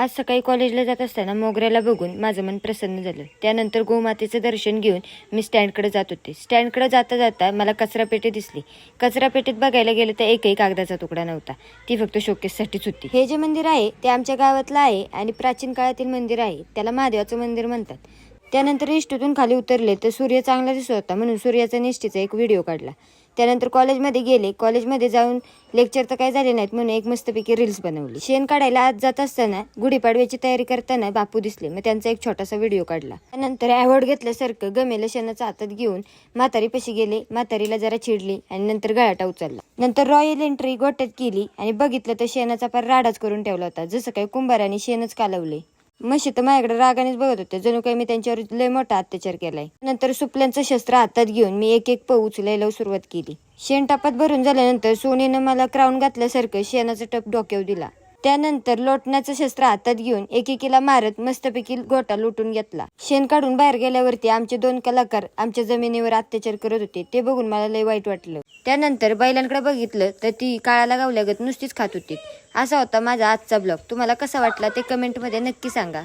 आज सकाळी कॉलेजला जात असताना मोगऱ्याला बघून माझं मन प्रसन्न झालं. त्यानंतर गोमातेचं दर्शन घेऊन मी स्टँडकडे जात होते. स्टँडकडे जाता जाता मला कचरापेटी दिसली. कचरापेटीत बघायला गेलं तर एकही कागदाचा तुकडा नव्हता. ती फक्त शोकेससाठीच होती. हे जे मंदिर आहे ते आमच्या गावातलं आहे आणि प्राचीन काळातील मंदिर आहे. त्याला महादेवाचं मंदिर म्हणतात. त्यानंतर इष्टीतून खाली उतरले तर सूर्य चांगला दिसत होता म्हणून सूर्याचा निष्ठीचा एक व्हिडिओ काढला. त्यानंतर कॉलेजमध्ये गेले. कॉलेजमध्ये जाऊन लेक्चर तर काही झाले नाहीत म्हणून एक मस्तपैकी रील्स बनवली. शेण काढायला आज जात असताना गुढीपाडव्याची तयारी करताना बापू दिसले. मग त्यांचा एक छोटासा व्हिडिओ काढला. त्यानंतर अवॉर्ड घेतल्यासारखं गमेला शेणाचा हातात घेऊन म्हातारीपाशी गेले. म्हातारीला जरा चिडली आणि नंतर गळाटा उचलला. नंतर रॉयल एंट्री गोट्यात केली आणि बघितलं तर शेणाचा पार राडाच करून ठेवला होता. जसं काही कुंभाराने शेणच कालवले. म्हशी तर माझ्याकडे रागानेच बघत होते, जणू काही मी त्यांच्यावर लय मोठा अत्याचार केलाय. नंतर सुपल्यांचं शस्त्र हातात घेऊन मी एक एक पौ उचलायला सुरुवात केली. शेण टापात भरून झाल्यानंतर सोनीनं मला क्राऊन घातल्यासारखं शेणाचा टप डोक्यावर दिला. त्यानंतर लोटण्याचं शस्त्र हातात घेऊन एकेकीला मारत मस्तपैकी गोटा लुटून घेतला. शेण काढून बाहेर गेल्यावरती आमचे 2 कलाकार आमच्या जमिनीवर अत्याचार करत होते. ते बघून मला लय वाईट वाटलं. त्यानंतर बैलांकडे बघितलं तर ती काळाला गावल्यागत नुसतीच खात होती. असा होता माझा आजचा ब्लॉग. तुम्हाला कसा वाटला ते कमेंटमध्ये नक्की सांगा.